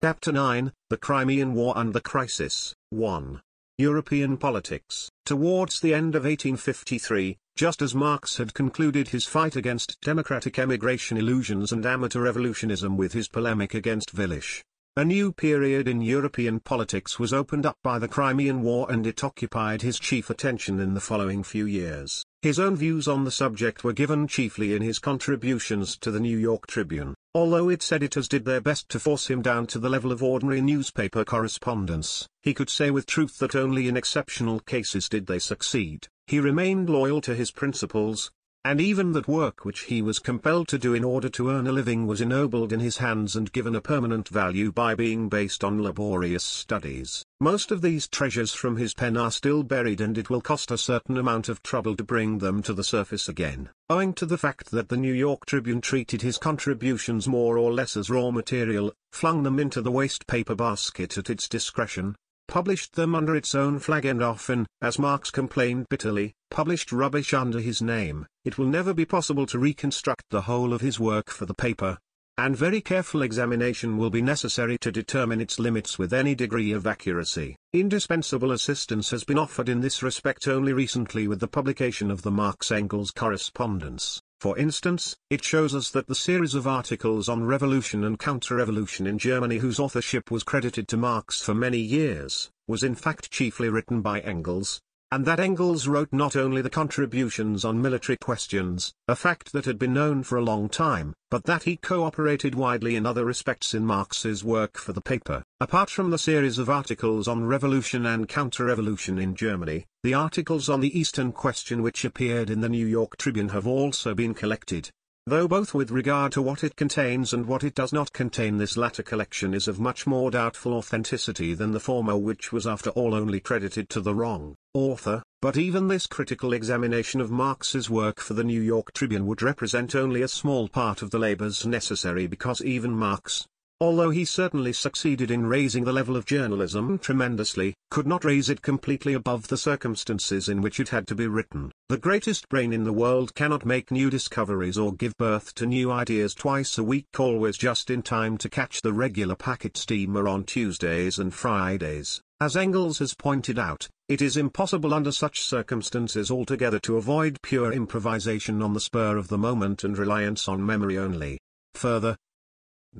Chapter 9, The Crimean War and the Crisis. 1. European Politics. Towards the end of 1853, just as Marx had concluded his fight against democratic emigration illusions and amateur revolutionism with his polemic against Willich, a new period in European politics was opened up by the Crimean War, and it occupied his chief attention in the following few years. His own views on the subject were given chiefly in his contributions to the New York Tribune. Although its editors did their best to force him down to the level of ordinary newspaper correspondence, he could say with truth that only in exceptional cases did they succeed. He remained loyal to his principles, and even that work which he was compelled to do in order to earn a living was ennobled in his hands and given a permanent value by being based on laborious studies. Most of these treasures from his pen are still buried, and it will cost a certain amount of trouble to bring them to the surface again. Owing to the fact that the New York Tribune treated his contributions more or less as raw material, flung them into the waste paper basket at its discretion, published them under its own flag, and often, as Marx complained bitterly, published rubbish under his name, it will never be possible to reconstruct the whole of his work for the paper, and very careful examination will be necessary to determine its limits with any degree of accuracy. Indispensable assistance has been offered in this respect only recently with the publication of the Marx-Engels correspondence. For instance, it shows us that the series of articles on revolution and counter-revolution in Germany, whose authorship was credited to Marx for many years, was in fact chiefly written by Engels, and that Engels wrote not only the contributions on military questions, a fact that had been known for a long time, but that he cooperated widely in other respects in Marx's work for the paper. Apart from the series of articles on revolution and counter-revolution in Germany, the articles on the Eastern question which appeared in the New York Tribune have also been collected. Though both with regard to what it contains and what it does not contain, this latter collection is of much more doubtful authenticity than the former, which was after all only credited to the wrong author. But even this critical examination of Marx's work for the New York Tribune would represent only a small part of the labors necessary, because even Marx, although he certainly succeeded in raising the level of journalism tremendously, could not raise it completely above the circumstances in which it had to be written. The greatest brain in the world cannot make new discoveries or give birth to new ideas twice a week, always just in time to catch the regular packet steamer on Tuesdays and Fridays. As Engels has pointed out, it is impossible under such circumstances altogether to avoid pure improvisation on the spur of the moment and reliance on memory only. Further,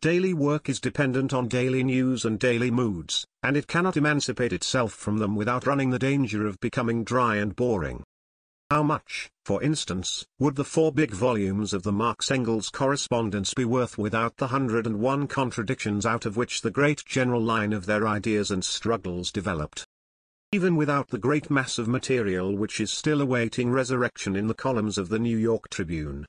daily work is dependent on daily news and daily moods, and it cannot emancipate itself from them without running the danger of becoming dry and boring. How much, for instance, would the 4 big volumes of the Marx-Engels correspondence be worth without the 101 contradictions out of which the great general line of their ideas and struggles developed? Even without the great mass of material which is still awaiting resurrection in the columns of the New York Tribune,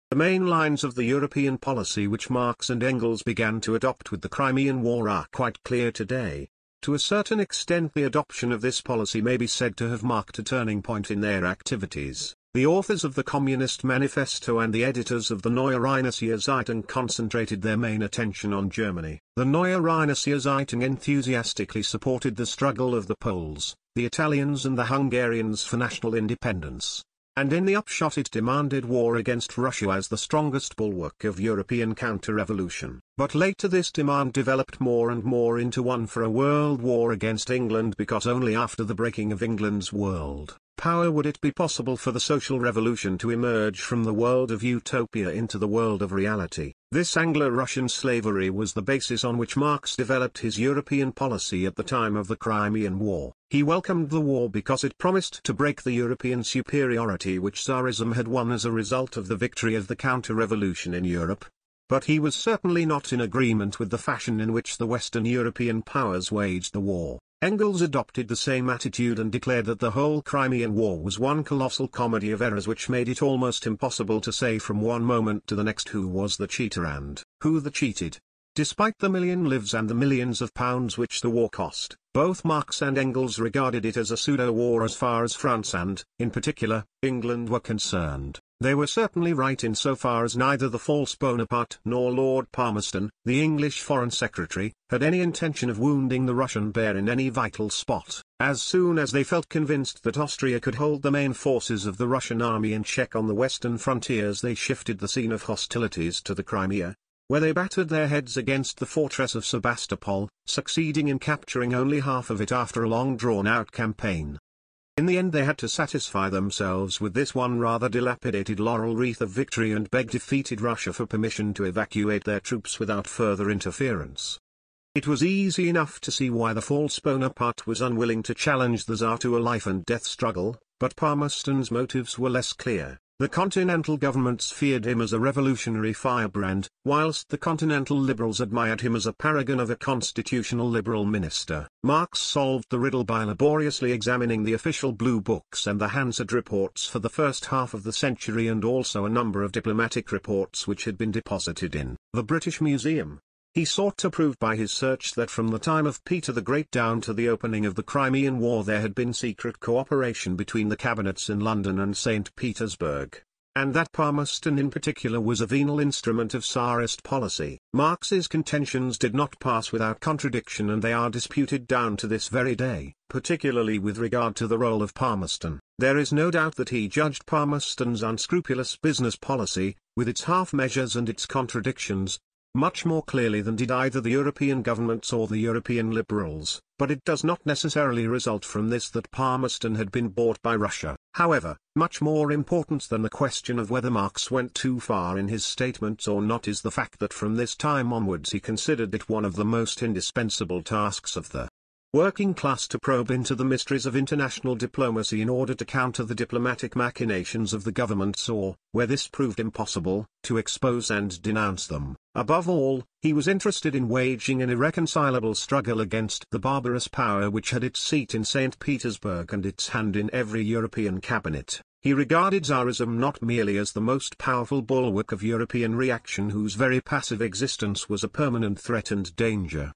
the main lines of the European policy which Marx and Engels began to adopt with the Crimean War are quite clear today. To a certain extent the adoption of this policy may be said to have marked a turning point in their activities. The authors of the Communist Manifesto and the editors of the Neue Rheinische Zeitung concentrated their main attention on Germany. The Neue Rheinische Zeitung enthusiastically supported the struggle of the Poles, the Italians and the Hungarians for national independence, and in the upshot it demanded war against Russia as the strongest bulwark of European counter-revolution. But later this demand developed more and more into one for a world war against England, because only after the breaking of England's world power would it be possible for the social revolution to emerge from the world of utopia into the world of reality. This Anglo-Russian slavery was the basis on which Marx developed his European policy at the time of the Crimean War. He welcomed the war because it promised to break the European superiority which Tsarism had won as a result of the victory of the counter-revolution in Europe. But he was certainly not in agreement with the fashion in which the Western European powers waged the war. Engels adopted the same attitude and declared that the whole Crimean War was one colossal comedy of errors which made it almost impossible to say from one moment to the next who was the cheater and who the cheated. Despite the million lives and the millions of pounds which the war cost, both Marx and Engels regarded it as a pseudo-war as far as France and, in particular, England were concerned. They were certainly right in so far as neither the false Bonaparte nor Lord Palmerston, the English Foreign Secretary, had any intention of wounding the Russian bear in any vital spot. As soon as they felt convinced that Austria could hold the main forces of the Russian army in check on the western frontiers, they shifted the scene of hostilities to the Crimea, where they battered their heads against the fortress of Sebastopol, succeeding in capturing only half of it after a long drawn-out campaign. In the end they had to satisfy themselves with this one rather dilapidated laurel wreath of victory and beg defeated Russia for permission to evacuate their troops without further interference. It was easy enough to see why the false Bonaparte was unwilling to challenge the Tsar to a life-and-death struggle, but Palmerston's motives were less clear. The continental governments feared him as a revolutionary firebrand, whilst the continental liberals admired him as a paragon of a constitutional liberal minister. Marx solved the riddle by laboriously examining the official blue books and the Hansard reports for the first half of the century and also a number of diplomatic reports which had been deposited in the British Museum. He sought to prove by his search that from the time of Peter the Great down to the opening of the Crimean War there had been secret cooperation between the cabinets in London and St. Petersburg, and that Palmerston in particular was a venal instrument of Tsarist policy. Marx's contentions did not pass without contradiction and they are disputed down to this very day, particularly with regard to the role of Palmerston. There is no doubt that he judged Palmerston's unscrupulous business policy, with its half-measures and its contradictions, much more clearly than did either the European governments or the European liberals, but it does not necessarily result from this that Palmerston had been bought by Russia. However, much more important than the question of whether Marx went too far in his statements or not is the fact that from this time onwards he considered it one of the most indispensable tasks of the working class to probe into the mysteries of international diplomacy in order to counter the diplomatic machinations of the governments or, where this proved impossible, to expose and denounce them. Above all, he was interested in waging an irreconcilable struggle against the barbarous power which had its seat in St. Petersburg and its hand in every European cabinet. He regarded Tsarism not merely as the most powerful bulwark of European reaction whose very passive existence was a permanent threat and danger,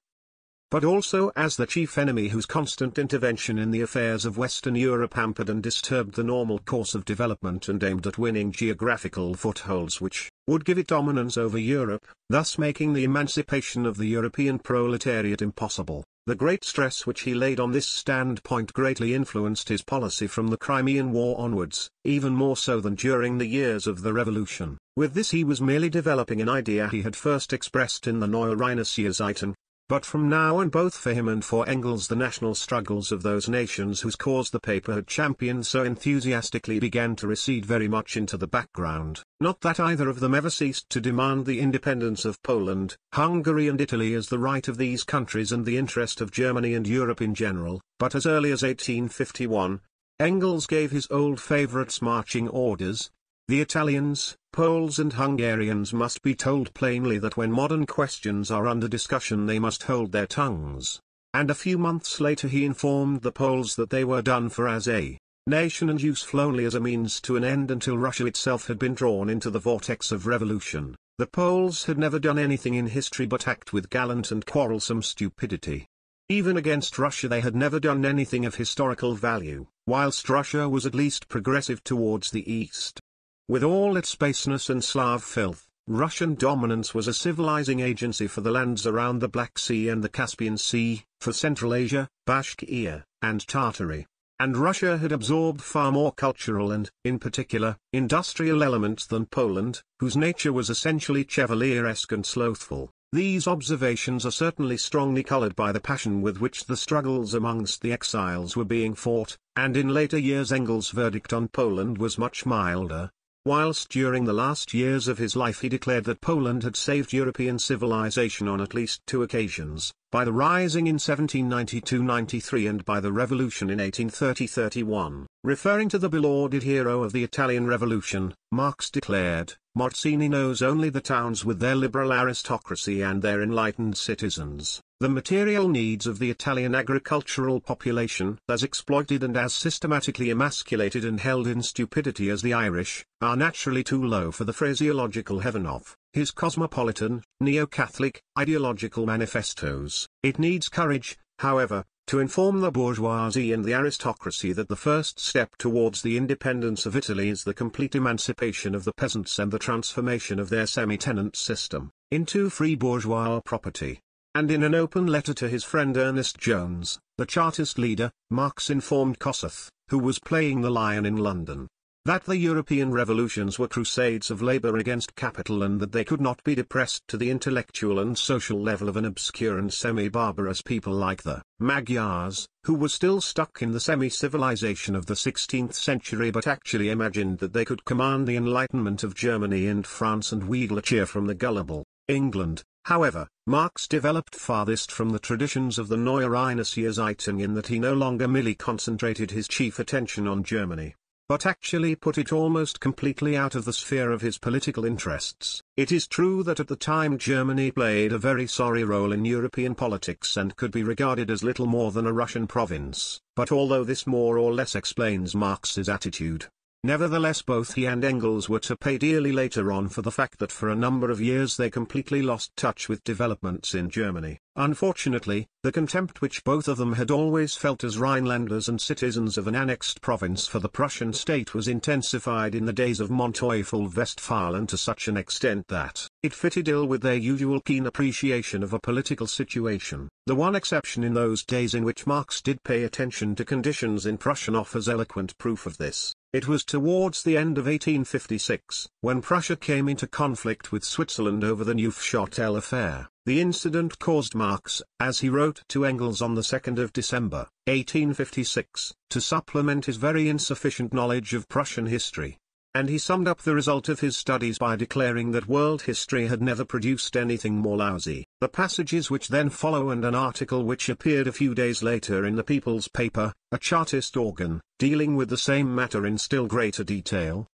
but also as the chief enemy whose constant intervention in the affairs of Western Europe hampered and disturbed the normal course of development and aimed at winning geographical footholds which would give it dominance over Europe, thus making the emancipation of the European proletariat impossible. The great stress which he laid on this standpoint greatly influenced his policy from the Crimean War onwards, even more so than during the years of the Revolution. With this he was merely developing an idea he had first expressed in the Neue Rheinische Zeitung. But from now on both for him and for Engels the national struggles of those nations whose cause the paper had championed so enthusiastically began to recede very much into the background. Not that either of them ever ceased to demand the independence of Poland, Hungary and Italy as the right of these countries and the interest of Germany and Europe in general, but as early as 1851, Engels gave his old favourites marching orders. The Italians, Poles and Hungarians must be told plainly that when modern questions are under discussion they must hold their tongues. And a few months later he informed the Poles that they were done for as a nation and useful only as a means to an end until Russia itself had been drawn into the vortex of revolution. The Poles had never done anything in history but act with gallant and quarrelsome stupidity. Even against Russia they had never done anything of historical value, whilst Russia was at least progressive towards the East. With all its baseness and Slav filth, Russian dominance was a civilizing agency for the lands around the Black Sea and the Caspian Sea, for Central Asia, Bashkiria, and Tartary. And Russia had absorbed far more cultural and, in particular, industrial elements than Poland, whose nature was essentially Chevalier-esque and slothful. These observations are certainly strongly colored by the passion with which the struggles amongst the exiles were being fought, and in later years Engels' verdict on Poland was much milder. Whilst during the last years of his life he declared that Poland had saved European civilization on at least two occasions, by the Rising in 1792–93 and by the Revolution in 1830–31. Referring to the belauded hero of the Italian Revolution, Marx declared, "Mazzini knows only the towns with their liberal aristocracy and their enlightened citizens. The material needs of the Italian agricultural population, as exploited and as systematically emasculated and held in stupidity as the Irish, are naturally too low for the phraseological heaven of his cosmopolitan, neo-Catholic, ideological manifestos. It needs courage, however, to inform the bourgeoisie and the aristocracy that the first step towards the independence of Italy is the complete emancipation of the peasants and the transformation of their semi-tenant system into free bourgeois property." And in an open letter to his friend Ernest Jones, the Chartist leader, Marx informed Kossuth, who was playing the lion in London, that the European revolutions were crusades of labor against capital and that they could not be depressed to the intellectual and social level of an obscure and semi-barbarous people like the Magyars, who were still stuck in the semi-civilization of the 16th century but actually imagined that they could command the enlightenment of Germany and France and wheedle a cheer from the gullible England. However, Marx developed farthest from the traditions of the Neue Rheinische Zeitung in that he no longer merely concentrated his chief attention on Germany, but actually put it almost completely out of the sphere of his political interests. It is true that at the time Germany played a very sorry role in European politics and could be regarded as little more than a Russian province, but although this more or less explains Marx's attitude, nevertheless both he and Engels were to pay dearly later on for the fact that for a number of years they completely lost touch with developments in Germany. Unfortunately, the contempt which both of them had always felt as Rhinelanders and citizens of an annexed province for the Prussian state was intensified in the days of Manteuffel-Westphalen to such an extent that it fitted ill with their usual keen appreciation of a political situation. The one exception in those days in which Marx did pay attention to conditions in Prussia offers eloquent proof of this. It was towards the end of 1856, when Prussia came into conflict with Switzerland over the Neufchâtel affair. The incident caused Marx, as he wrote to Engels on the 2nd of December, 1856, to supplement his very insufficient knowledge of Prussian history. And he summed up the result of his studies by declaring that world history had never produced anything more lousy. The passages which then follow and an article which appeared a few days later in the People's Paper, a Chartist organ, dealing with the same matter in still greater detail,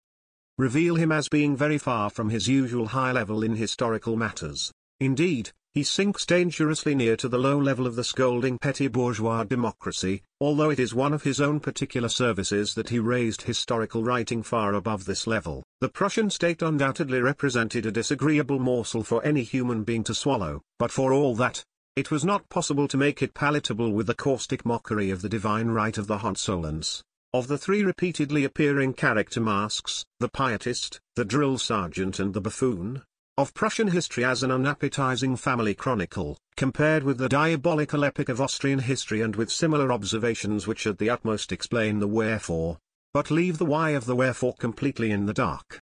reveal him as being very far from his usual high level in historical matters. Indeed, he sinks dangerously near to the low level of the scolding petty bourgeois democracy, although it is one of his own particular services that he raised historical writing far above this level. The Prussian state undoubtedly represented a disagreeable morsel for any human being to swallow, but for all that, it was not possible to make it palatable with the caustic mockery of the divine right of the Hohenzollerns. Of the three repeatedly appearing character masks, the pietist, the drill sergeant and the buffoon, of Prussian history as an unappetizing family chronicle, compared with the diabolical epic of Austrian history and with similar observations which at the utmost explain the wherefore, but leave the why of the wherefore completely in the dark.